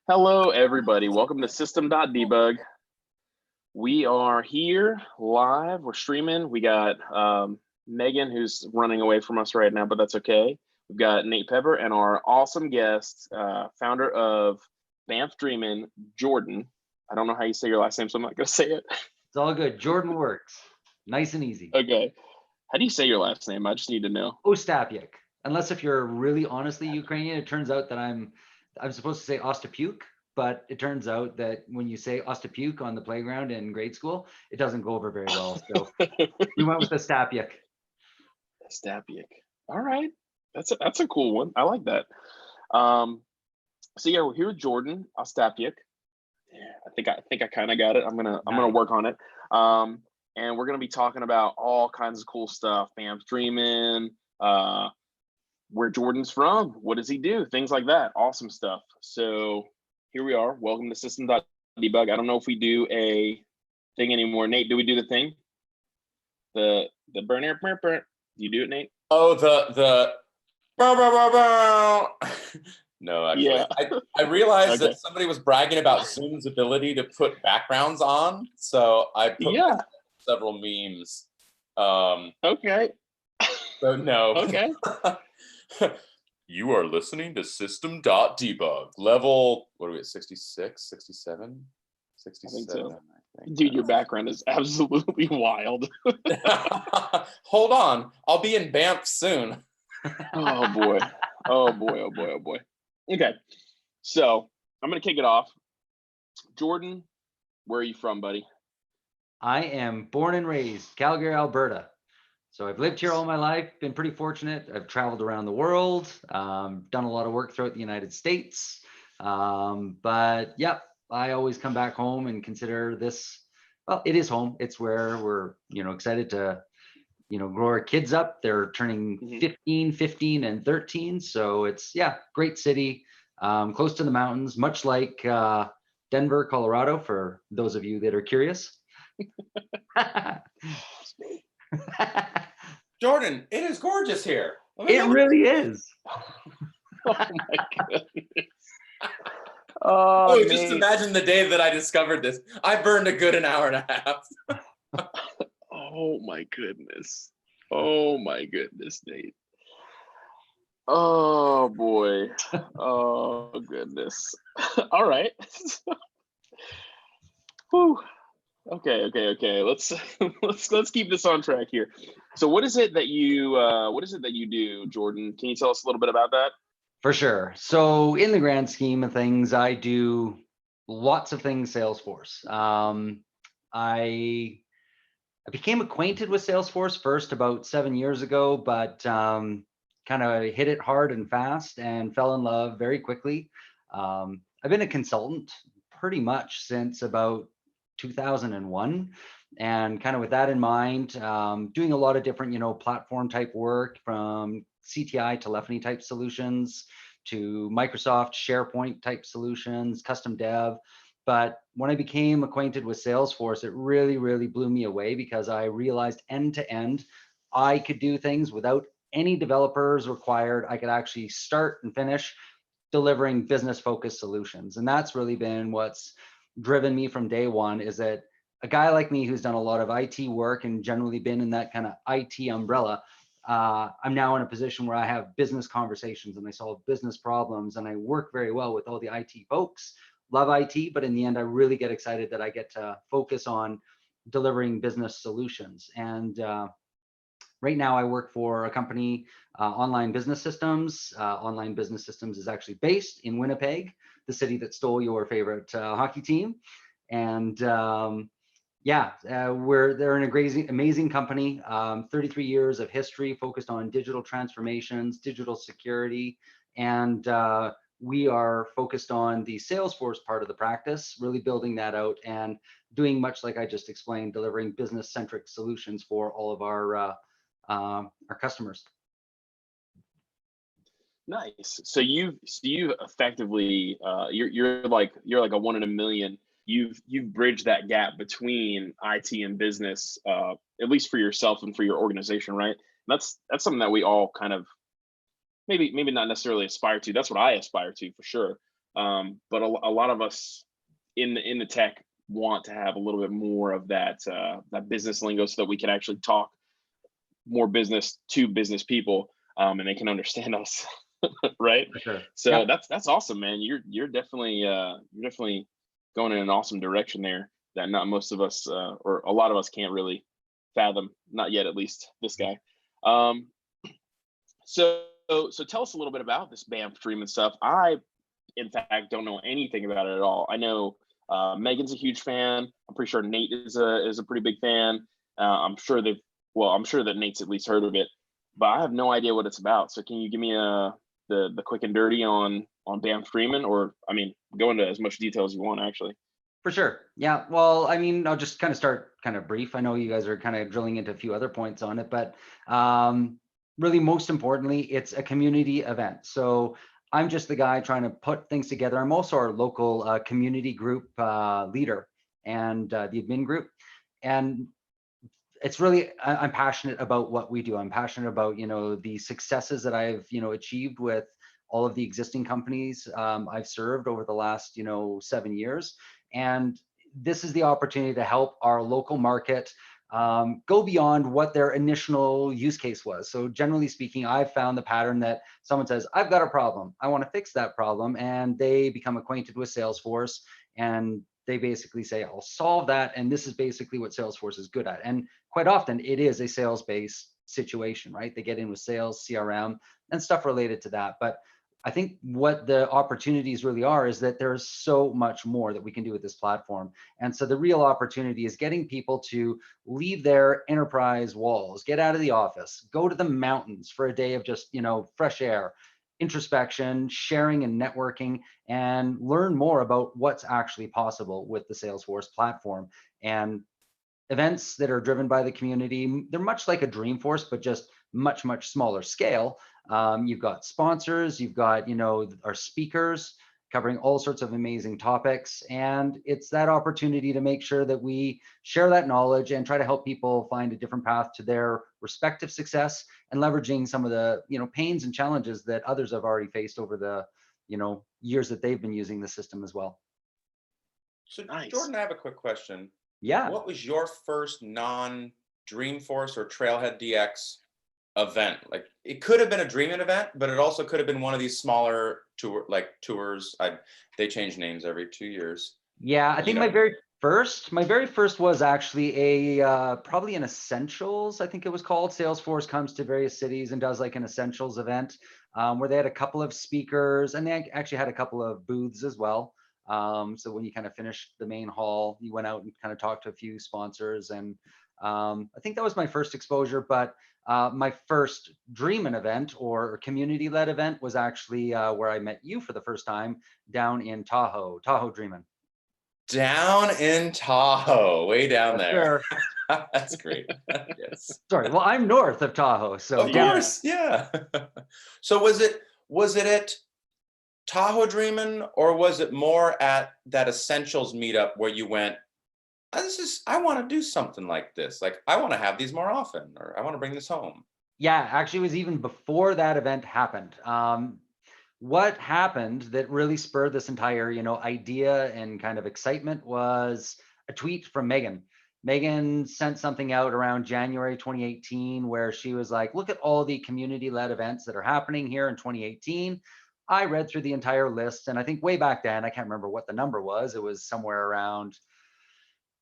Hello, everybody. Welcome to System.debug. We are here live. We're streaming. We got Megan, who's running away from us right now, but that's okay. We've got Nate Pepper and our awesome guest, founder of Banff Dreamin, Jordan. I don't know how you say your last name, so I'm not going to say it. It's all good. Jordan works. Nice and easy. Okay. How do you say your last name? I just need to know. Ostapiuk. Unless if you're really honestly Ukrainian, it turns out that I'm supposed to say Ostapiuk, but it turns out that when you say Ostapiuk on the playground in grade school, it doesn't go over very well. So we went with Ostapiuk. Ostapiuk. All right. That's a cool one. I like that. So yeah, we're here with Jordan Ostapiuk. Yeah, I think I kind of got it. I'm gonna work on it. And we're gonna be talking about all kinds of cool stuff. Banff Dreamin, where Jordan's from, what does he do, things like that. Awesome stuff. So here we are. Welcome to System.debug. I don't know if we do a thing anymore. Nate, do we do the thing? The burner. Do you do it, Nate? Oh, the no, actually, yeah. I realized that somebody was bragging about Zoom's ability to put backgrounds on, so I put several memes. Okay. So no. Okay. You are listening to System.debug. Level, what are we at, 66, 67? 67. I think so. Dude, your background is absolutely wild. Hold on. I'll be in Banff soon. Oh boy. Oh boy. Oh boy. Oh boy. Okay. So I'm going to kick it off. Jordan, where are you from, buddy? I am born and raised Calgary, Alberta. So I've lived here all my life, been pretty fortunate. I've traveled around the world, done a lot of work throughout the United States. But yeah, I always come back home and consider this, well, it is home. It's where we're, excited to, grow our kids up. They're turning 15, and 13. So it's, great city, close to the mountains, much like Denver, Colorado, for those of you that are curious. Jordan, it is gorgeous here. It really is. Oh my goodness. Oh, just imagine the day that I discovered this. I burned a good an hour and a half. Oh my goodness. Oh my goodness, Nate. Oh boy. Oh goodness. All right. Whew. Okay. Let's keep this on track here. So what is it that you do, Jordan? Can you tell us a little bit about that? For sure. So in the grand scheme of things, I do lots of things Salesforce. I became acquainted with Salesforce first about 7 years ago, but kind of hit it hard and fast and fell in love very quickly. I've been a consultant pretty much since about 2001, and kind of with that in mind, doing a lot of different, platform type work, from CTI telephony type solutions to Microsoft SharePoint type solutions, custom dev. But when I became acquainted with Salesforce, it really, really blew me away, because I realized end to end, I could do things without any developers required. I could actually start and finish delivering business focused solutions. And that's really been what's driven me from day one, is that a guy like me who's done a lot of IT work and generally been in that kind of IT umbrella, I'm now in a position where I have business conversations and I solve business problems and I work very well with all the IT folks. Love IT, but in the end, I really get excited that I get to focus on delivering business solutions. And right now I work for a company, Online Business Systems. Online Business Systems is actually based in Winnipeg, the city that stole your favorite hockey team. And they're an amazing company, 33 years of history focused on digital transformations, digital security, and we are focused on the Salesforce part of the practice, really building that out and doing much like I just explained, delivering business-centric solutions for all of our customers. Nice. So you effectively you're like a one in a million. You've bridged that gap between IT and business, at least for yourself and for your organization, right? That's something that we all kind of maybe not necessarily aspire to. That's what I aspire to for sure. But a lot of us in the tech want to have a little bit more of that business lingo, so that we can actually talk more business to business people, and they can understand us. Right. For sure. So that's awesome, man. You're definitely going in an awesome direction there that not most of us, or a lot of us, can't really fathom, not yet, at least this guy. So tell us a little bit about this Banff Dreamin stuff. I, in fact, don't know anything about it at all. I know Megan's a huge fan. I'm pretty sure Nate is a pretty big fan. I'm sure that Nate's at least heard of it, but I have no idea what it's about. So can you give me the quick and dirty on Banff Dreamin, or I mean, go into as much detail as you want, actually. For sure. Yeah. Well, I mean, I'll just kind of start kind of brief. I know you guys are kind of drilling into a few other points on it, but really, most importantly, it's a community event. So I'm just the guy trying to put things together. I'm also our local community group leader and the admin group. And it's really, I'm passionate about what we do. I'm passionate about, the successes that I've, achieved with all of the existing companies I've served over the last, 7 years. And this is the opportunity to help our local market go beyond what their initial use case was. So generally speaking, I've found the pattern that someone says, I've got a problem, I want to fix that problem. And they become acquainted with Salesforce, and they basically say, I'll solve that. And this is basically what Salesforce is good at. And quite often it is a sales-based situation, right? They get in with sales, CRM, and stuff related to that. But I think what the opportunities really are is that there's so much more that we can do with this platform. And so the real opportunity is getting people to leave their enterprise walls, get out of the office, go to the mountains for a day of just, fresh air, introspection, sharing and networking, and learn more about what's actually possible with the Salesforce platform. And events that are driven by the community, they're much like a Dreamforce, but just much, much smaller scale. You've got sponsors, you've got, our speakers covering all sorts of amazing topics. And it's that opportunity to make sure that we share that knowledge and try to help people find a different path to their respective success, and leveraging some of the, pains and challenges that others have already faced over the, years that they've been using the system as well. So nice. Jordan, I have a quick question. Yeah. What was your first non-Dreamforce or Trailhead DX event? Like, it could have been a Dreamin event, but it also could have been one of these smaller tours. They change names every 2 years. Yeah, I think my very first was actually probably an Essentials, I think it was called. Salesforce comes to various cities and does like an Essentials event where they had a couple of speakers, and they actually had a couple of booths as well. So when you kind of finished the main hall, you went out and kind of talked to a few sponsors, and I think that was my first exposure. But my first Dreamin event or community-led event was actually where I met you for the first time down in Tahoe Dreamin. Down in Tahoe, way down there. Sure. That's great. Yes. Sorry. Well, I'm north of Tahoe, so of course, yeah. So was it at Tahoe Dreamin, or was it more at that Essentials meetup where you went, I want to do something like this. Like, I want to have these more often, or I want to bring this home. Yeah, actually it was even before that event happened. What happened that really spurred this entire, idea and kind of excitement was a tweet from Megan. Megan sent something out around January 2018 where she was like, look at all the community-led events that are happening here in 2018. I read through the entire list, and I think way back then, I can't remember what the number was. It was somewhere around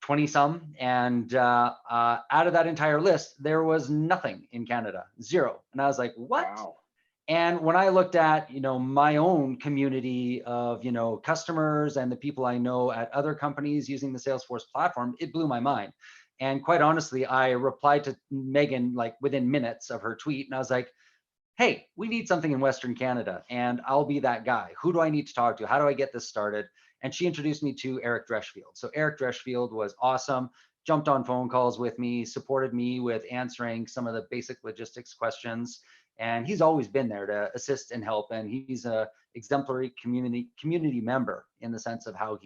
20 some. And out of that entire list, there was nothing in Canada, zero. And I was like, what? Wow. And when I looked at, my own community of, customers and the people I know at other companies using the Salesforce platform, it blew my mind. And quite honestly, I replied to Megan like within minutes of her tweet. And I was like, hey, we need something in Western Canada, and I'll be that guy. Who do I need to talk to? How do I get this started? And she introduced me to Eric Dreschfield. So Eric Dreschfield was awesome, jumped on phone calls with me, supported me with answering some of the basic logistics questions. And he's always been there to assist and help. And he's a exemplary community member in the sense of how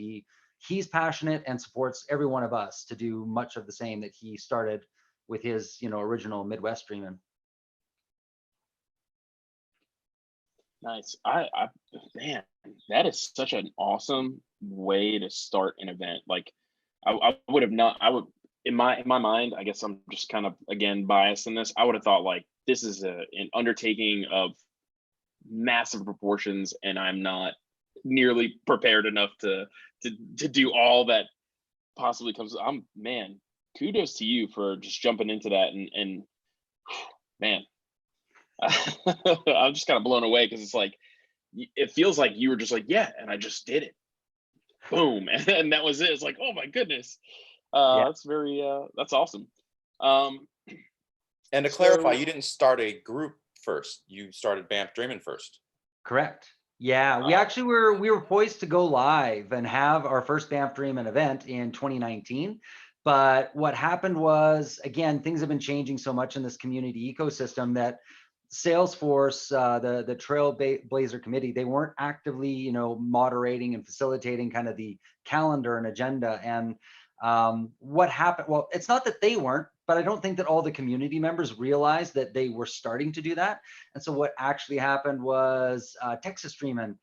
he's passionate and supports every one of us to do much of the same that he started with his, original Midwest Dreamin. Nice. Man, that is such an awesome way to start an event. Like, I would have not. I would in my mind. I guess I'm just kind of again biased in this. I would have thought like this is an undertaking of massive proportions, and I'm not nearly prepared enough to do all that possibly comes. Man, kudos to you for just jumping into that and man, I'm just kind of blown away because it's like it feels like you were just like, yeah, and I just did it, boom, and that was it. It's like, oh my goodness, Yeah, that's awesome. Um, And to clarify, so you didn't start a group first. You started Banff Dreamin first. correct. Yeah, we actually were poised to go live and have our first Banff Dreamin event in 2019. But what happened was, again, things have been changing so much in this community ecosystem that Salesforce, the Trailblazer committee, they weren't actively, moderating and facilitating kind of the calendar and agenda. And what happened? Well, it's not that they weren't, but I don't think that all the community members realized that they were starting to do that. And so what actually happened was Texas Dreamin,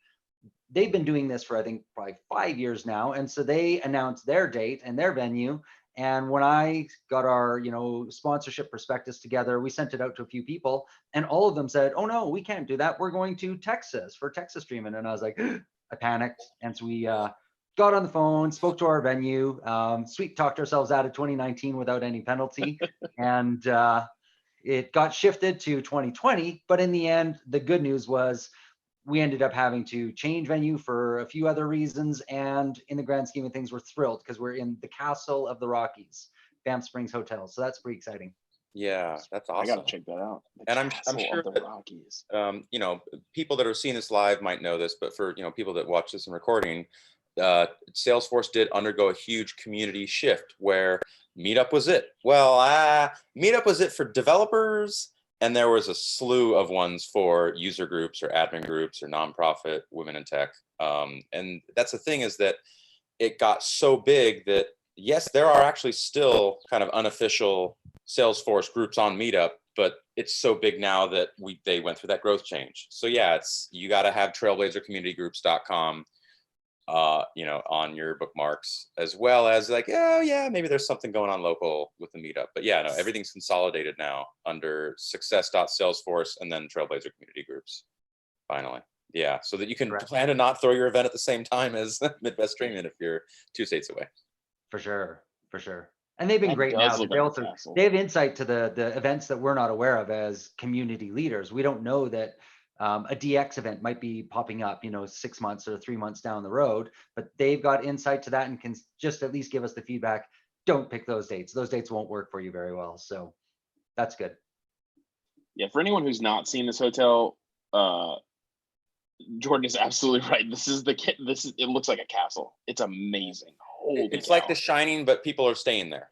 they've been doing this for I think probably 5 years now, and so they announced their date and their venue. And when I got our sponsorship prospectus together, we sent it out to a few people, and all of them said, "Oh no, we can't do that. We're going to Texas for Texas Dreamin." And I was like, I panicked, and so we got on the phone, spoke to our venue, sweet talked ourselves out of 2019 without any penalty, and it got shifted to 2020. But in the end, the good news was we ended up having to change venue for a few other reasons. And in the grand scheme of things, we're thrilled because we're in the Castle of the Rockies, Banff Springs Hotel. So that's pretty exciting. Yeah, that's I awesome. gotta check that out. The And I'm Castle sure of the that Rockies. people that are seeing this live might know this, but for people that watch this in recording, Salesforce did undergo a huge community shift where Meetup was it. Well, Meetup was it for developers, and there was a slew of ones for user groups or admin groups or nonprofit women in tech. And that's the thing, is that it got so big that yes, there are actually still kind of unofficial Salesforce groups on Meetup, but it's so big now that they went through that growth change. So yeah, you got to have trailblazercommunitygroups.com on your bookmarks, as well as like, oh yeah, maybe there's something going on local with the Meetup. But yeah, no, everything's consolidated now under success.salesforce and then Trailblazer Community Groups, finally. Yeah, so that you can plan to not throw your event at the same time as Midwest Dreamin if you're 2 states away. For sure. And they've been great now. They have insight to the events that we're not aware of as community leaders. We don't know that a DX event might be popping up, 6 months or 3 months down the road, but they've got insight to that and can just at least give us the feedback. Don't pick those dates. Those dates won't work for you very well. So that's good. Yeah, for anyone who's not seen this hotel, Jordan is absolutely right. It looks like a castle. It's amazing. Holy it's cow. like The Shining, but people are staying there.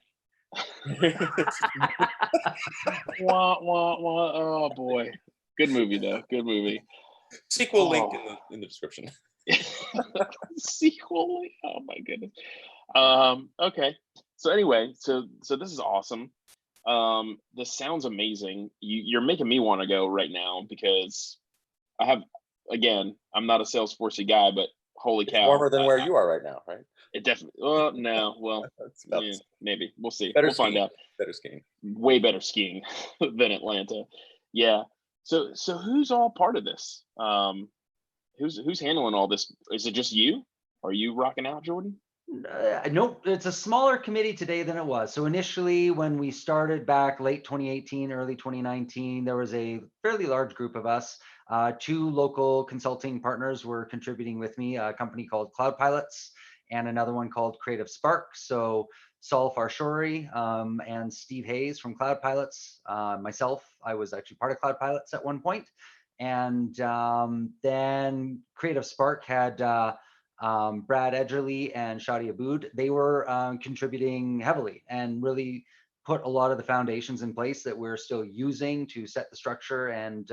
Wah, wah, wah. Oh boy. Good movie though. Good movie. Sequel link in the description. Sequel link. Oh my goodness. Okay. So anyway, so this is awesome. This sounds amazing. You're making me want to go right now because I'm not a Salesforce guy, but holy cow. Warmer than where you are right now, right? It definitely. No. Well, yeah, maybe we'll see. We'll find out. Better skiing. Way better skiing than Atlanta. Yeah. So who's all part of this? Who's handling all this? Is it just you? Are you rocking out, Jordan? Nope, it's a smaller committee today than it was. So initially, when we started back late 2018, early 2019, there was a fairly large group of us. 2 local consulting partners were contributing with me, a company called Cloud Pilots and another one called Creative Spark. So Saul Farshori and Steve Hayes from Cloud Pilots. Myself, I was actually part of Cloud Pilots at one point. And then Creative Spark had Brad Edgerly and Shadi Aboud. They were contributing heavily and really put a lot of the foundations in place that we're still using to set the structure and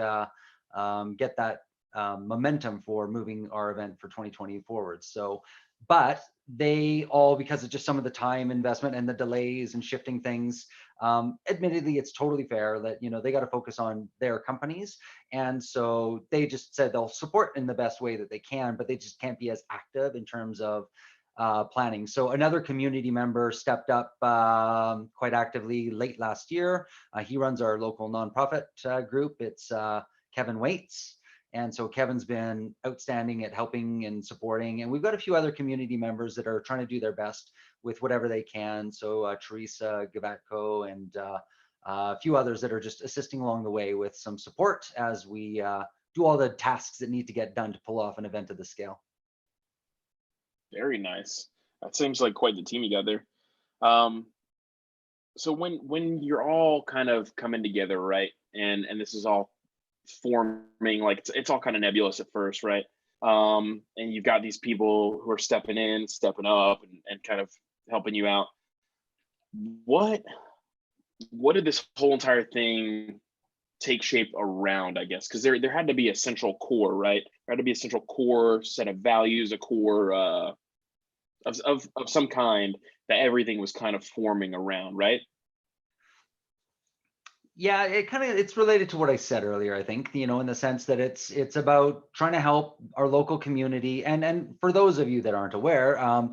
get that momentum for moving our event for 2020 forward. So, but they all, because of just some of the time investment and the delays and shifting things, admittedly, it's totally fair that, you know, they got to focus on their companies. And so they just said they'll support in the best way that they can, but they just can't be as active in terms of planning. So another community member stepped up quite actively late last year. He runs our local nonprofit group. It's Kevin Waits. And so Kevin's been outstanding at helping and supporting. And we've got a few other community members that are trying to do their best with whatever they can. So Teresa Gavatko and a few others that are just assisting along the way with some support as we do all the tasks that need to get done to pull off an event of this scale. Very nice. That seems like quite the team you got there. So when you're all kind of coming together, right? And this is all forming, like it's all kind of nebulous at first, right? And you've got these people who are stepping in, stepping up, and kind of helping you out. What did this whole entire thing take shape around, I guess? Because there had to be a central core, right? There had to be a central core set of values, a core of some kind that everything was kind of forming around, right? Yeah, it's related to what I said earlier, I think, you know, in the sense that it's about trying to help our local community. And for those of you that aren't aware,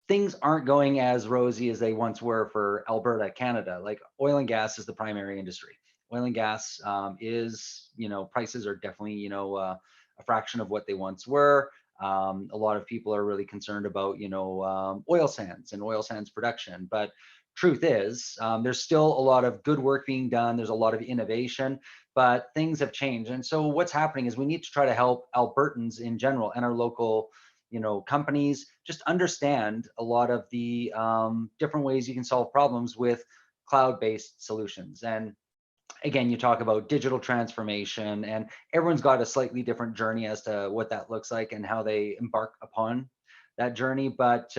things aren't going as rosy as they once were for Alberta, Canada. Like oil and gas is the primary industry. Oil and gas is, you know, prices are definitely, you know, a fraction of what they once were. A lot of people are really concerned about, you know, oil sands and oil sands production. But truth is, there's still a lot of good work being done. There's a lot of innovation, but things have changed. And so what's happening is we need to try to help Albertans in general and our local, you know, companies just understand a lot of the different ways you can solve problems with cloud-based solutions. And again, you talk about digital transformation, and everyone's got a slightly different journey as to what that looks like and how they embark upon that journey. But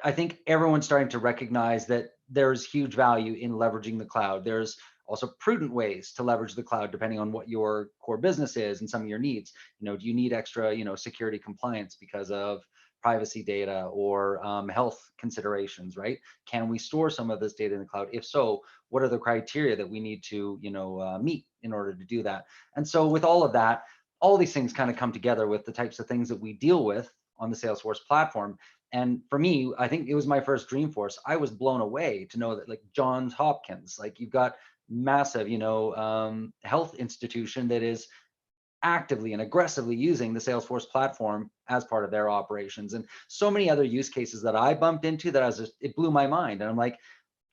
I think everyone's starting to recognize that there's huge value in leveraging the cloud. There's also prudent ways to leverage the cloud depending on what your core business is and some of your needs. You know, do you need extra, you know, security compliance because of privacy data or health considerations, right? Can we store some of this data in the cloud? If so, what are the criteria that we need to, you know, meet in order to do that? And so with all of that, all these things kind of come together with the types of things that we deal with on the Salesforce platform. And for me, I think it was my first Dreamforce. I was blown away to know that, like, Johns Hopkins, like, you've got massive, you know, health institution that is actively and aggressively using the Salesforce platform as part of their operations, and so many other use cases that I bumped into that it blew my mind. And I'm like,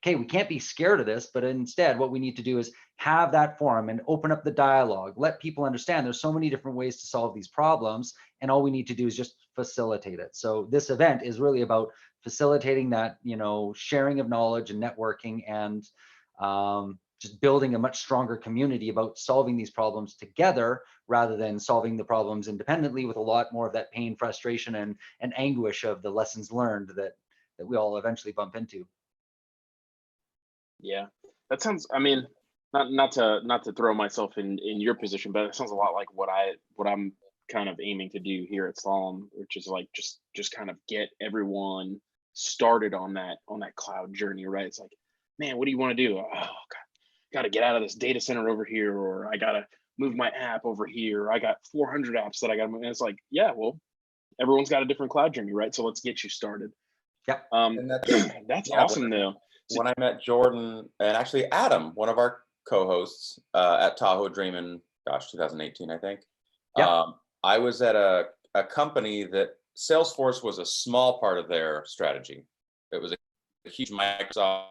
okay, we can't be scared of this, but instead what we need to do is have that forum and open up the dialogue, let people understand there's so many different ways to solve these problems, and all we need to do is just facilitate it. So this event is really about facilitating that, you know, sharing of knowledge and networking, and just building a much stronger community about solving these problems together rather than solving the problems independently, with a lot more of that pain, frustration, and anguish of the lessons learned that we all eventually bump into. Yeah, that sounds. I mean, not to throw myself in your position, but it sounds a lot like what I'm kind of aiming to do here at Slalom, which is like just kind of get everyone started on that cloud journey, right? It's like, man, what do you want to do? Oh, God, got to get out of this data center over here, or I got to move my app over here. Or I got 400 apps that I got to move. And it's like, yeah, well, everyone's got a different cloud journey, right? So let's get you started. Yep. And That's yeah, awesome, though. When I met Jordan and actually Adam, one of our co-hosts at Tahoe Dreamin, 2018, I think. Yep. I was at a company that Salesforce was a small part of their strategy. It was a huge Microsoft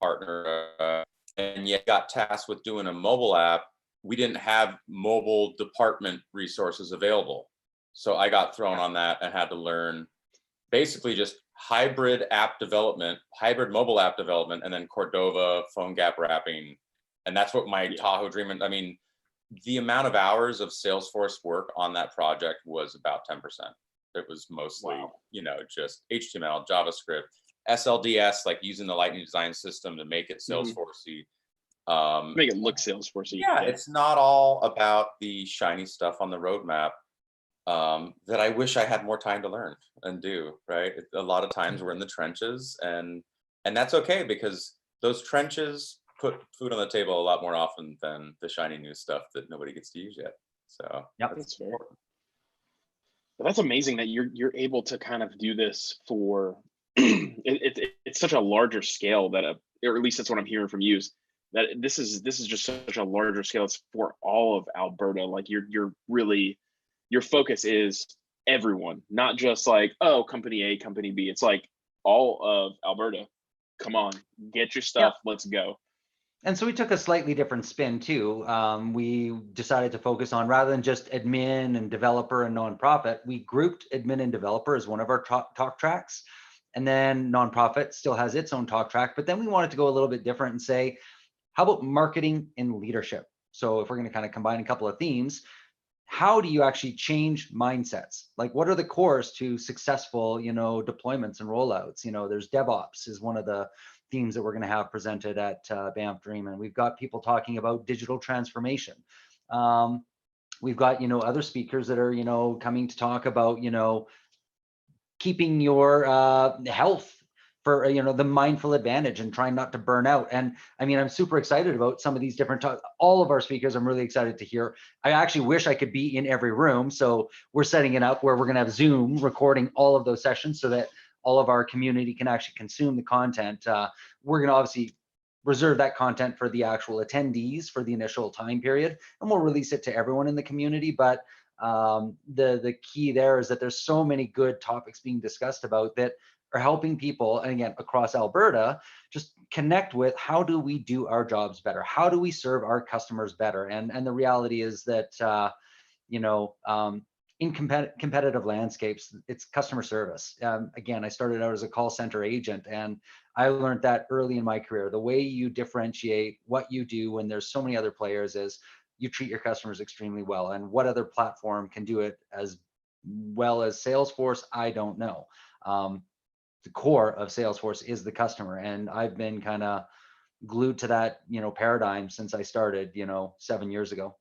partner, and yet got tasked with doing a mobile app. We didn't have mobile department resources available. So I got thrown on that and had to learn basically just hybrid mobile app development, and then Cordova, phone gap wrapping. And that's what my Tahoe Dreamin, I mean, the amount of hours of Salesforce work on that project was about 10%. It was mostly, you know, just HTML, JavaScript, SLDS, like using the Lightning Design System to make it Salesforce-y. Make it look Salesforce-y. Yeah, it's not all about the shiny stuff on the roadmap that I wish I had more time to learn and do, right? A lot of times we're in the trenches, and that's okay, because those trenches put food on the table a lot more often than the shiny new stuff that nobody gets to use yet. So Yep. That's fair. But that's amazing that you're able to kind of do this for it's such a larger scale that or at least that's what I'm hearing from you, is that this is just such a larger scale. It's for all of Alberta. Like you're really, your focus is everyone, not just like, oh, company A, company B. It's like all of Alberta. Come on, get your stuff. Let's go. And so we took a slightly different spin too. We decided to focus on, rather than just admin and developer and nonprofit, we grouped admin and developer as one of our talk tracks. And then nonprofit still has its own talk track, but then we wanted to go a little bit different and say, how about marketing and leadership? So if we're going to kind of combine a couple of themes, how do you actually change mindsets? Like, what are the cores to successful, deployments and rollouts? There's DevOps is one of the themes that we're going to have presented at Banff Dreamin. We've got people talking about digital transformation. We've got, other speakers that are, coming to talk about, keeping your health for, the mindful advantage and trying not to burn out. And I mean, I'm super excited about some of these different all of our speakers. I'm really excited to hear. I actually wish I could be in every room. So we're setting it up where we're going to have Zoom recording all of those sessions so that all of our community can actually consume the content. We're going to obviously reserve that content for the actual attendees for the initial time period, and we'll release it to everyone in the community. But the key there is that there's so many good topics being discussed about that are helping people, and again, across Alberta, just connect with how do we do our jobs better? How do we serve our customers better? And the reality is that, in competitive landscapes, it's customer service. Again, I started out as a call center agent, and I learned that early in my career. The way you differentiate what you do when there's so many other players is you treat your customers extremely well. And what other platform can do it as well as Salesforce? I don't know. The core of Salesforce is the customer, and I've been kind of glued to that, paradigm since I started, 7 years ago.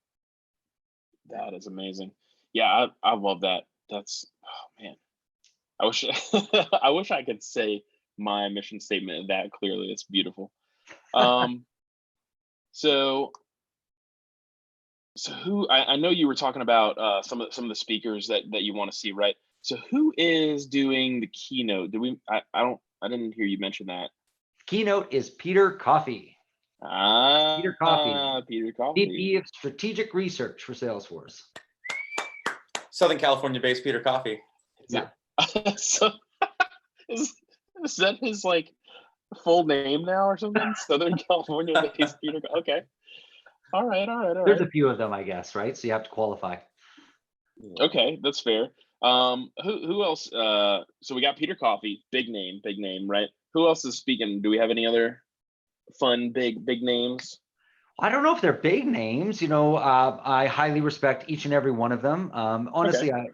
That is amazing. Yeah, I love that. That's, oh man, I wish I wish I could say my mission statement that clearly. It's beautiful. So who, I know you were talking about some of the speakers that you want to see, right? So who is doing the keynote? I didn't hear you mention that. Keynote is Peter Coffey. Peter Coffey, Peter Coffey, VP of Strategic Research for Salesforce. Southern California-based Peter Coffey. Yeah. So is that his like full name now or something? Southern California-based Peter. Okay. All right. There's a few of them, I guess, right? So you have to qualify. Okay, that's fair. Who else? So we got Peter Coffey, big name, right? Who else is speaking? Do we have any other fun big names? I don't know if they're big names. I highly respect each and every one of them. Honestly, Okay.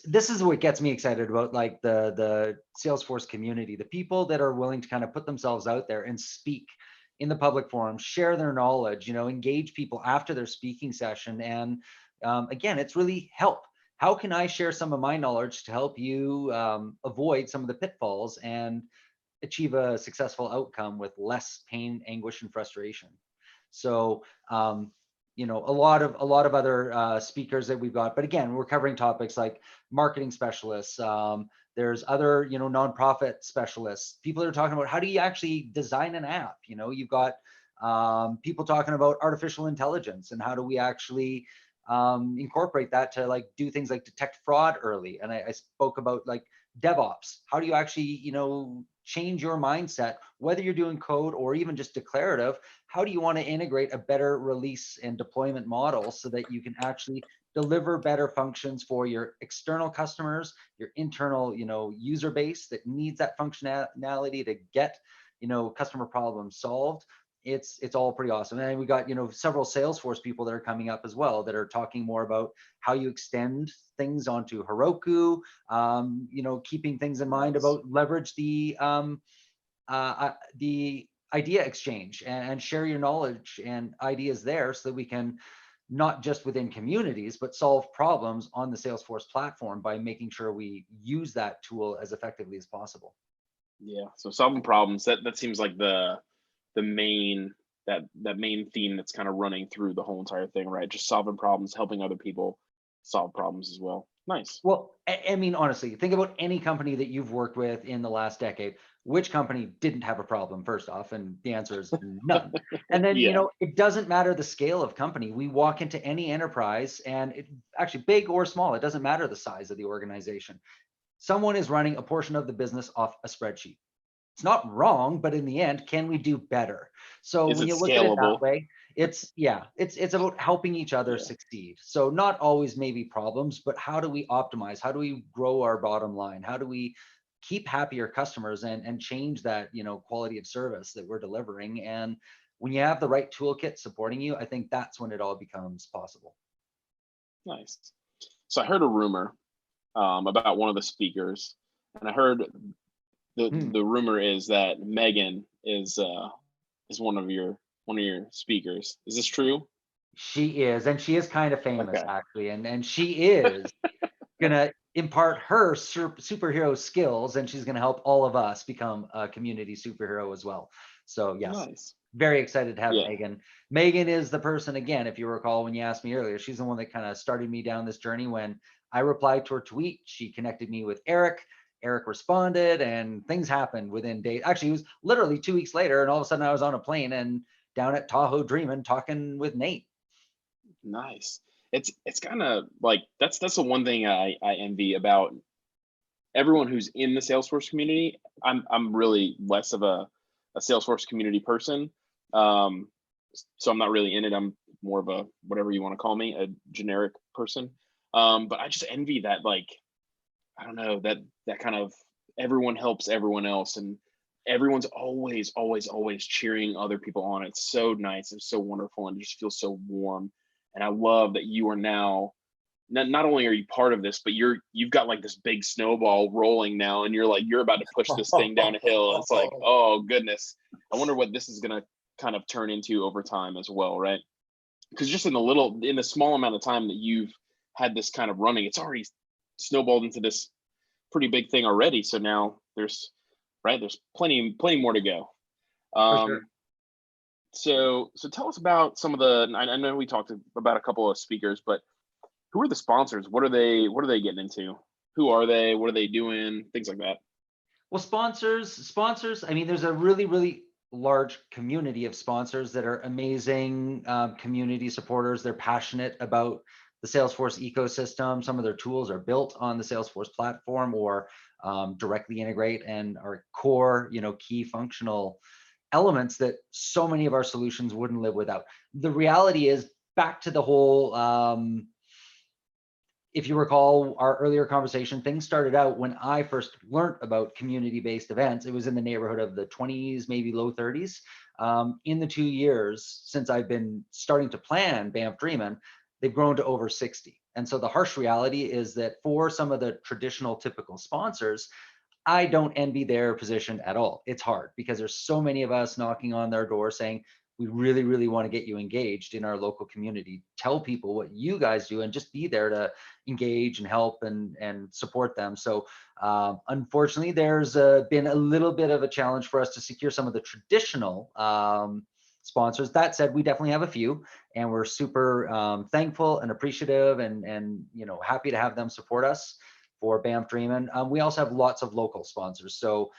This is what gets me excited about like the Salesforce community, the people that are willing to kind of put themselves out there and speak in the public forum, share their knowledge, engage people after their speaking session. And again, it's really help. How can I share some of my knowledge to help you avoid some of the pitfalls and achieve a successful outcome with less pain, anguish, and frustration? So, a lot of other speakers that we've got, but again, we're covering topics like marketing specialists. There's other, nonprofit specialists, people that are talking about how do you actually design an app? You've got people talking about artificial intelligence and how do we actually incorporate that to like do things like detect fraud early. And I spoke about like DevOps. How do you actually, change your mindset, whether you're doing code or even just declarative? How do you want to integrate a better release and deployment model so that you can actually deliver better functions for your external customers, your internal, user base that needs that functionality to get, customer problems solved? It's all pretty awesome. And we got, several Salesforce people that are coming up as well that are talking more about how you extend things onto Heroku, keeping things in mind about leverage the idea exchange and share your knowledge and ideas there so that we can not just within communities, but solve problems on the Salesforce platform by making sure we use that tool as effectively as possible. Yeah. So solving problems, that seems like the main that main theme that's kind of running through the whole entire thing, right? Just solving problems, helping other people solve problems as well. Nice. Well, I mean, honestly, think about any company that you've worked with in the last decade. Which company didn't have a problem, first off? And the answer is none. And then, Yeah. it doesn't matter the scale of company. We walk into any enterprise, and it actually big or small, it doesn't matter the size of the organization. Someone is running a portion of the business off a spreadsheet. It's not wrong, but in the end, can we do better? So Is when it you look at it that scalable? way, it's about helping each other Yeah. succeed. So not always maybe problems, but how do we optimize? How do we grow our bottom line? How do we keep happier customers and change that, quality of service that we're delivering? And when you have the right toolkit supporting you, I think that's when it all becomes possible. Nice. So I heard a rumor about one of the speakers, and I heard the rumor is that Megan is one of your speakers. Is this true? She is, and she is kind of famous Okay. actually, and she is gonna impart her superhero skills, and she's gonna help all of us become a community superhero as well. So yes, Nice. very excited to have Yeah. Megan. Megan is the person, again, if you recall when you asked me earlier, she's the one that kind of started me down this journey. When I replied to her tweet, she connected me with Eric. Eric responded, and things happened within days. Actually, it was literally 2 weeks later, and all of a sudden I was on a plane and down at Tahoe Dreamin talking with Nate. Nice. It's kind of like that's the one thing I envy about everyone who's in the Salesforce community. I'm really less of a Salesforce community person. Um, so I'm not really in it. I'm more of a whatever you want to call me, a generic person. But I just envy that, like, I don't know, that kind of everyone helps everyone else, and everyone's always cheering other people on. It's so nice and so wonderful, and it just feels so warm. And I love that you are now not only are you part of this, but you've got like this big snowball rolling now, and you're about to push this thing down a hill. And it's like, oh goodness, I wonder what this is gonna kind of turn into over time as well, right? Because just in the small amount of time that you've had this kind of running, it's already snowballed into this pretty big thing already. So now there's plenty more to go. For sure. So tell us about some of the. I know we talked about a couple of speakers, but who are the sponsors? What are they getting into? Who are they? What are they doing? Things like that. Well, sponsors. I mean, there's a really, really large community of sponsors that are amazing community supporters. They're passionate about the Salesforce ecosystem. Some of their tools are built on the Salesforce platform or directly integrate and are core, key functional elements that so many of our solutions wouldn't live without. The reality is, back to the whole if you recall our earlier conversation, things started out when I first learned about community-based events. It was in the neighborhood of the 20s, maybe low 30s. In the 2 years since I've been starting to plan Banff Dreamin, they've grown to over 60. And so the harsh reality is that for some of the traditional typical sponsors, I don't envy their position at all. It's hard because there's so many of us knocking on their door saying, we really, really want to get you engaged in our local community. Tell people what you guys do and just be there to engage and help and support them. So unfortunately, there's been a little bit of a challenge for us to secure some of the traditional sponsors. That said, we definitely have a few, and we're super thankful and appreciative and happy to have them support us for Banff Dreamin. We also have lots of local sponsors. So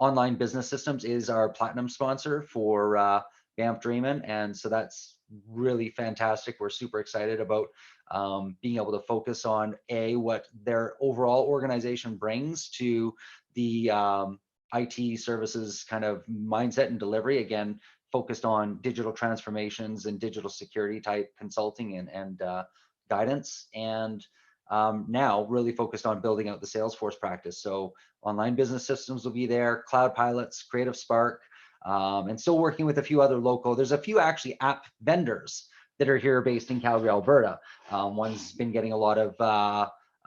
Online Business Systems is our platinum sponsor for Banff Dreamin, and so that's really fantastic. We're super excited about being able to focus on what their overall organization brings to the IT services kind of mindset and delivery. Again, focused on digital transformations and digital security type consulting and guidance, and now really focused on building out the Salesforce practice. So Online Business Systems will be there, Cloud Pilots, Creative Spark, and still working with a few other local. There's a few actually app vendors that are here based in Calgary, Alberta. One's been getting a lot of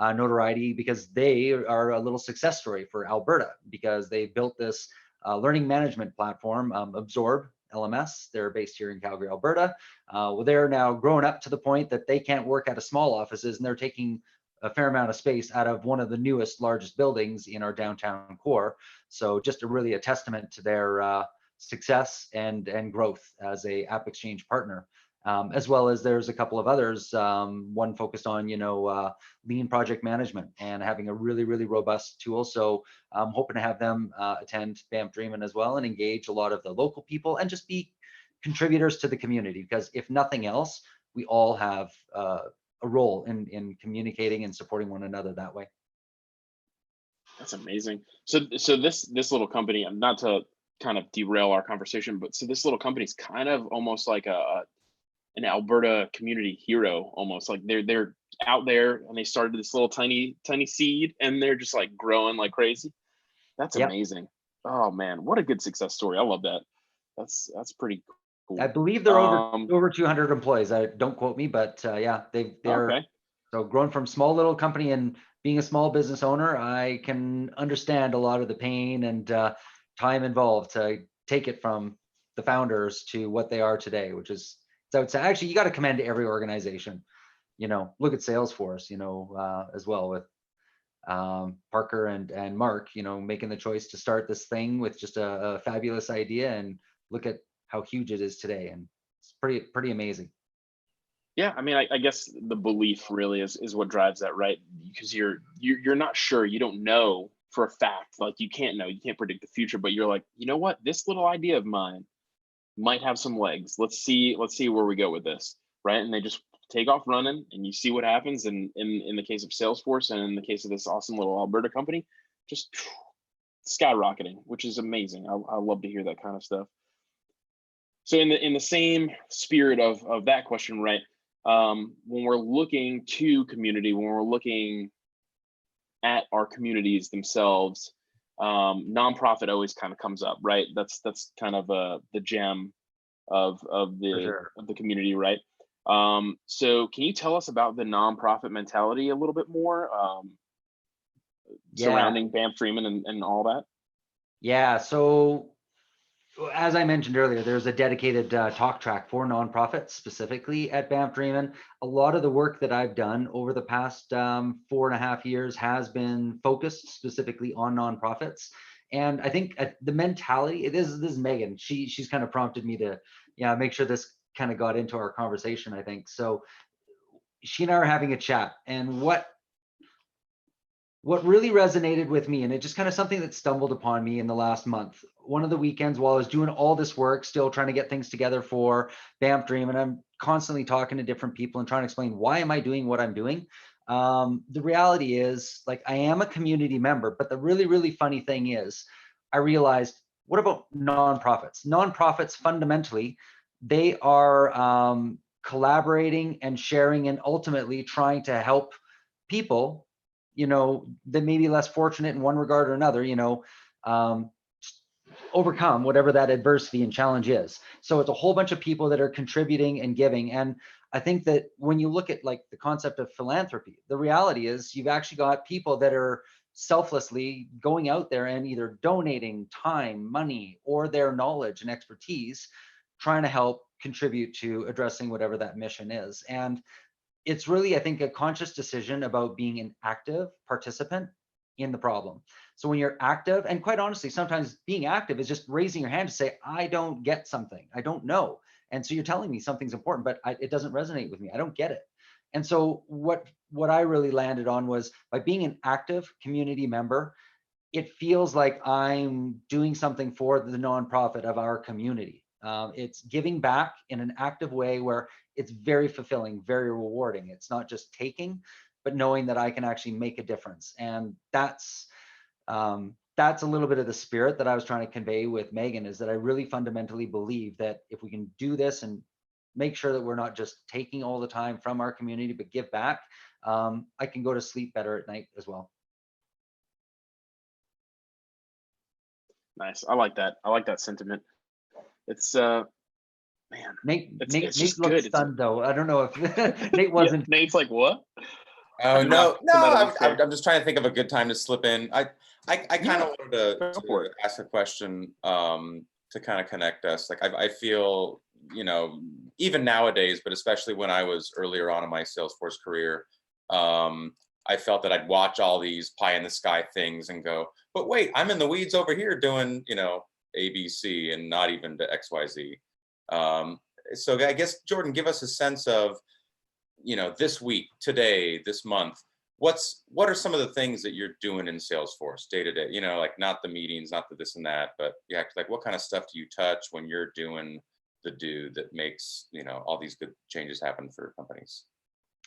notoriety because they are a little success story for Alberta, because they built this learning management platform, Absorb LMS. They're based here in Calgary, Alberta. Well, they're now grown up to the point that they can't work out of small offices, and they're taking a fair amount of space out of one of the newest, largest buildings in our downtown core. So just really a testament to their success and growth as a App Exchange partner. As well as there's a couple of others, one focused on, lean project management and having a really, really robust tool. So I'm hoping to have them attend Banff Dreamin as well and engage a lot of the local people and just be contributors to the community, because if nothing else, we all have a role in communicating and supporting one another that way. That's amazing. So this little company, not to kind of derail our conversation, but so this little company is kind of almost like an Alberta community hero, almost like they're out there and they started this little tiny seed and they're just like growing like crazy. That's amazing. Oh man, what a good success story. I love that. That's pretty cool. I believe they're over 200 employees. Don't quote me, but yeah, they're okay. So grown from small little company, and being a small business owner, I can understand a lot of the pain and time involved to take it from the founders to what they are today, which is, so it's actually, you got to commend every organization. Look at Salesforce, as well with Parker and Mark, making the choice to start this thing with just a fabulous idea, and look at how huge it is today. And it's pretty amazing. Yeah, I mean, I guess the belief really is what drives that, right? Because you're not sure, you don't know for a fact, like you can't know, you can't predict the future, but you're like, you know what, this little idea of mine might have some legs. Let's see where we go with this, right? And they just take off running, and you see what happens. And in the case of Salesforce, and in the case of this awesome little Alberta company, just skyrocketing, which is amazing. I love to hear that kind of stuff. So in the same spirit of that question, right? When we're looking to community, when we're looking at our communities themselves, nonprofit always kind of comes up, right? That's kind of the gem of the community, right? So can you tell us about the nonprofit mentality a little bit more, surrounding Banff Dreamin and all that? Yeah, so as I mentioned earlier, there's a dedicated talk track for nonprofits specifically at Banff Dreamin. A lot of the work that I've done over the past 4.5 years has been focused specifically on nonprofits. And I think the mentality, this is Megan. She's kind of prompted me to make sure this kind of got into our conversation, I think. So she and I are having a chat, and what really resonated with me, and it just kind of something that stumbled upon me in the last month. One of the weekends while I was doing all this work, still trying to get things together for Banff Dreamin, and I'm constantly talking to different people and trying to explain why am I doing what I'm doing. The reality is, like, I am a community member, but the really, really funny thing is, I realized, what about nonprofits? Nonprofits, fundamentally, they are collaborating and sharing and ultimately trying to help people that may be less fortunate in one regard or another, overcome whatever that adversity and challenge is. So it's a whole bunch of people that are contributing and giving. And I think that when you look at like the concept of philanthropy, the reality is you've actually got people that are selflessly going out there and either donating time, money, or their knowledge and expertise, trying to help contribute to addressing whatever that mission is. And it's really, I think, a conscious decision about being an active participant in the problem. So when you're active, and quite honestly, sometimes being active is just raising your hand to say, I don't get something, I don't know. And so you're telling me something's important, but it doesn't resonate with me. I don't get it. And so what I really landed on was, by being an active community member, it feels like I'm doing something for the nonprofit of our community. It's giving back in an active way where it's very fulfilling, very rewarding. It's not just taking, but knowing that I can actually make a difference. And that's a little bit of the spirit that I was trying to convey with Megan, is that I really fundamentally believe that if we can do this and make sure that we're not just taking all the time from our community, but give back, I can go to sleep better at night as well. Nice. I like that. I like that sentiment. It's man, Nate it's just looked good. stunned though. I don't know if Nate wasn't. Yeah, Nate's like, what? Oh, no, no, Somebody say- I'm just trying to think of a good time to slip in. I kind of wanted go for to it. ask a question to kind of connect us. Like I feel, you know, even nowadays, but especially when I was earlier on in my Salesforce career, I felt that I'd watch all these pie in the sky things and go, but wait, I'm in the weeds over here doing, you know, ABC and not even to XYZ. So I guess, Jordan, give us a sense of, you know, this week, today, this month, what are some of the things that you're doing in Salesforce day to day? You know, like not the meetings, not the this and that, but yeah, like what kind of stuff do you touch when you're doing the do that makes, you know, all these good changes happen for companies?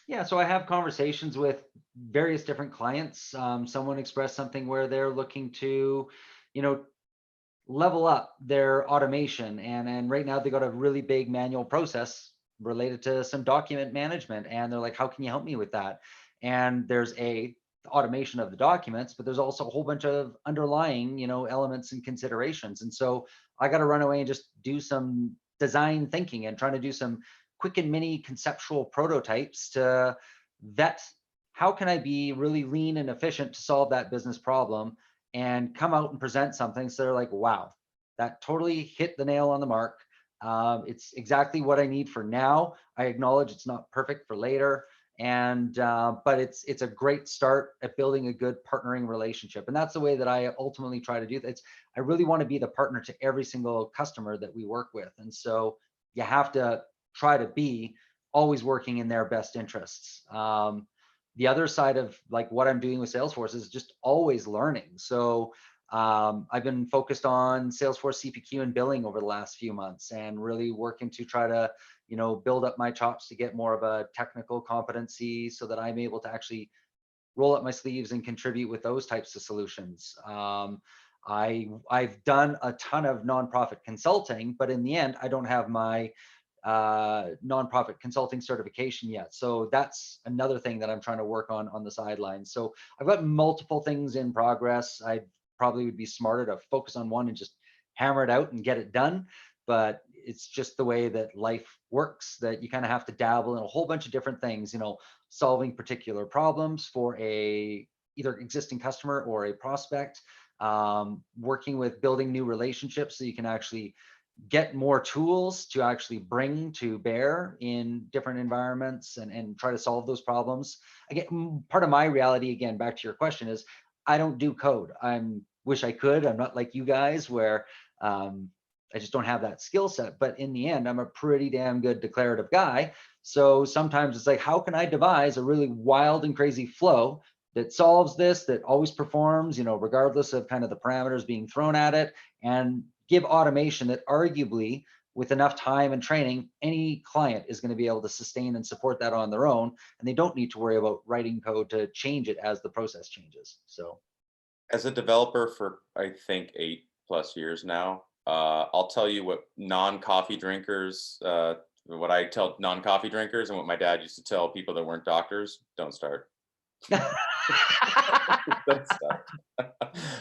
Yeah, so I have conversations with various different clients. Someone expressed something where they're looking to, you know, level up their automation, and right now they got a really big manual process related to some document management, and they're like, how can you help me with that? And there's a automation of the documents, but there's also a whole bunch of underlying, you know, elements and considerations. And so I got to run away and just do some design thinking and trying to do some quick and mini conceptual prototypes to vet how can I be really lean and efficient to solve that business problem, and come out and present something so they're like, wow, that totally hit the nail on the mark. It's exactly what I need for now. I acknowledge it's not perfect for later, and but it's a great start at building a good partnering relationship. And that's the way that I ultimately try to do that. I really want to be the partner to every single customer that we work with, and so you have to try to be always working in their best interests. The other side of like what I'm doing with Salesforce is just always learning. So I've been focused on Salesforce CPQ and billing over the last few months, and really working to try to, you know, build up my chops to get more of a technical competency so that I'm able to actually roll up my sleeves and contribute with those types of solutions. I've done a ton of nonprofit consulting, but in the end, I don't have my nonprofit consulting certification yet. So that's another thing that I'm trying to work on the sidelines. So I've got multiple things in progress. I probably would be smarter to focus on one and just hammer it out and get it done. But it's just the way that life works, that you kind of have to dabble in a whole bunch of different things, you know, solving particular problems for a either existing customer or a prospect, working with building new relationships so you can actually get more tools to actually bring to bear in different environments, and try to solve those problems. Again, part of my reality, again, back to your question, is I don't do code. Wish I could. I'm not like you guys where I just don't have that skill set. But in the end, I'm a pretty damn good declarative guy. So sometimes it's like, how can I devise a really wild and crazy flow that solves this, that always performs, you know, regardless of kind of the parameters being thrown at it, and give automation that arguably, with enough time and training, any client is going to be able to sustain and support that on their own, and they don't need to worry about writing code to change it as the process changes. So As a developer for, I think, 8+ years now, I'll tell you what non-coffee drinkers, what I tell non-coffee drinkers and what my dad used to tell people that weren't doctors: don't start. Don't start.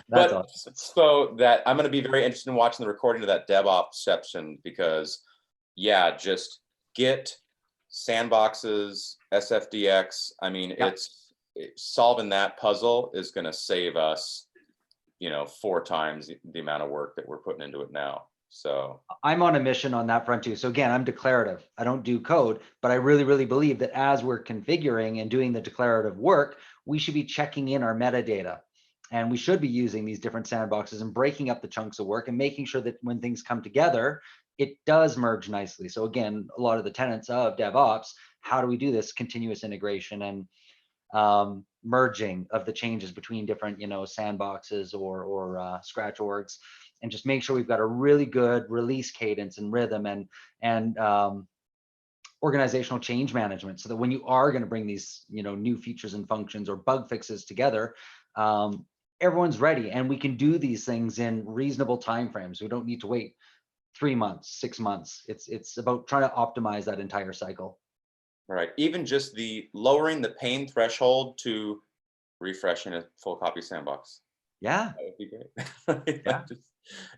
But awesome. so that I'm going to be very interested in watching the recording of that DevOps section, because yeah, just Git, sandboxes, SFDX. I mean, Yep. solving that puzzle is going to save us, you know, 4 times the amount of work that we're putting into it now. So I'm on a mission on that front too. So again, I'm declarative. I don't do code, but I really, really believe that as we're configuring and doing the declarative work, we should be checking in our metadata. And we should be using these different sandboxes and breaking up the chunks of work and making sure that when things come together, it does merge nicely. So again, a lot of the tenets of DevOps, how do we do this continuous integration and merging of the changes between different, you know, sandboxes or scratch orgs, and just make sure we've got a really good release cadence and rhythm and organizational change management, so that when you are going to bring these, you know, new features and functions or bug fixes together, everyone's ready, and we can do these things in reasonable timeframes. We don't need to wait 3 months, 6 months. It's about trying to optimize that entire cycle. right, even just the lowering the pain threshold to refreshing a full copy sandbox. Yeah. That would be great. Yeah. Just,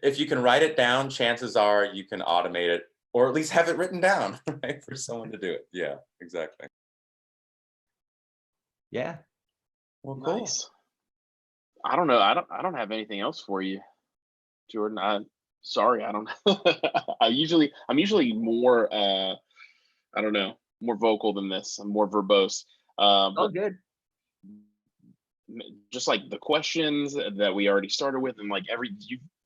if you can write it down, chances are you can automate it, or at least have it written down, right, for someone to do it. Yeah, exactly. Yeah. Well, cool. Nice. I don't know. I don't have anything else for you, Jordan. Sorry, I don't. I'm usually more I don't know, more vocal than this. I'm more verbose. All But good. just like the questions that we already started with, and like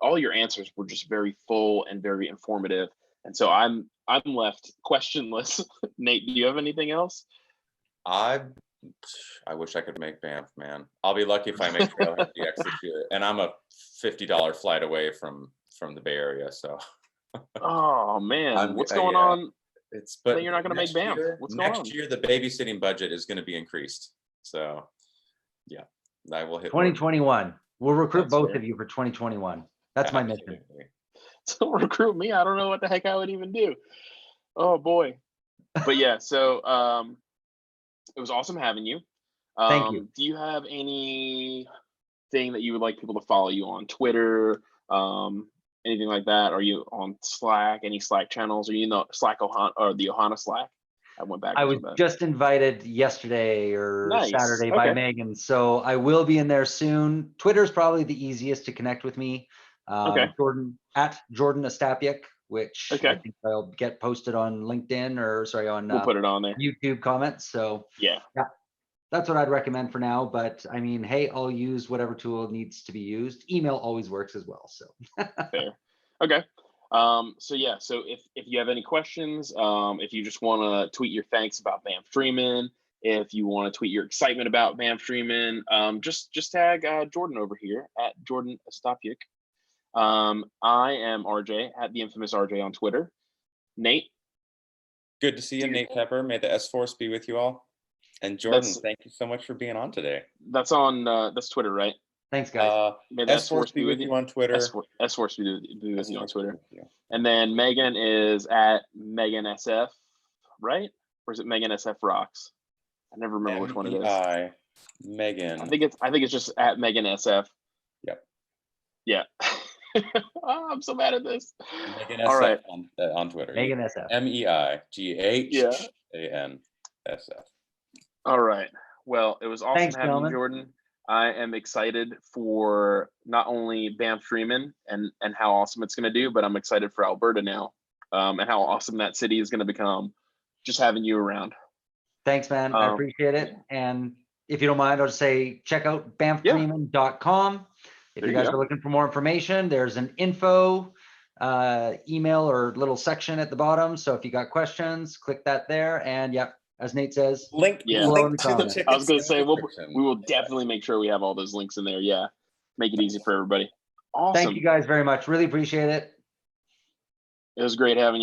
all your answers were just very full and very informative. And so I'm left questionless. Nate, do you have anything else? I wish I could make Banff, man. I'll be lucky if I make Trailhead DX this year, and I'm a $50 flight away from the Bay Area. So, Oh man, what's going yeah. on? But That you're not going to make next Banff. year- What's going on? Next year, the babysitting budget is going to be increased. So, yeah, I will hit 2021. We'll recruit That's both fair. of you for 2021. That's my mission. Absolutely. Don't recruit me. I don't know what the heck I would even do. Oh boy. But yeah, so it was awesome having you. Thank you. Do you have anything that you would like people to follow you on Twitter? Anything like that? Are you on Slack? Any Slack channels? Are you in the Slack or the Ohana Slack? I went back. I was just invited yesterday or Nice. Saturday by Okay. Megan, so I will be in there soon. Twitter's probably the easiest to connect with me. Okay. Jordan Ostapiuk, which Okay. I think I'll get posted on LinkedIn on We'll put it on there. YouTube comments. So Yeah. that's what I'd recommend for now. But I mean, hey, I'll use whatever tool needs to be used. Email always works as well. So Fair. Okay. So yeah, so if you have any questions, if you just want to tweet your thanks about Banff Dreamin, if you want to tweet your excitement about Banff Dreamin, just tag Jordan over here at Jordan Ostapiuk. I am RJ at the infamous RJ on Twitter. Nate. Good to see you, Nate Pepper. May the S-Force be with you all. And Jordan, thank you so much for being on today. That's on that's Twitter, right? Thanks, guys. May the S-Force be with you on Twitter. S-Force be with you on Twitter. And then Megan is at Megan SF, right? Or is it Megan SF Rocks? I never remember which one it is. Megan. I think it's just at Megan SF. Yep. Yeah. Oh, I'm so mad at this. Megan All SF right. on Twitter. Megan SF. MEIGHANSF. All right. Well, it was awesome Thanks, having gentlemen. you, Jordan. I am excited for not only Banff Dreamin and how awesome it's going to do, but I'm excited for Alberta now, and how awesome that city is going to become. Just having you around. Thanks, man. I appreciate it. And if you don't mind, I'll just say check out banffdreamin.com. If you guys are looking for more information, there's an info email or little section at the bottom. So if you got questions, click that there. And yeah, as Nate says, link Yeah. link to the tickets. I was going to in say the we description. will definitely make sure we have all those links in there. Yeah, make it easy for everybody. Awesome. thank you guys very much. Really appreciate it. It was great having you.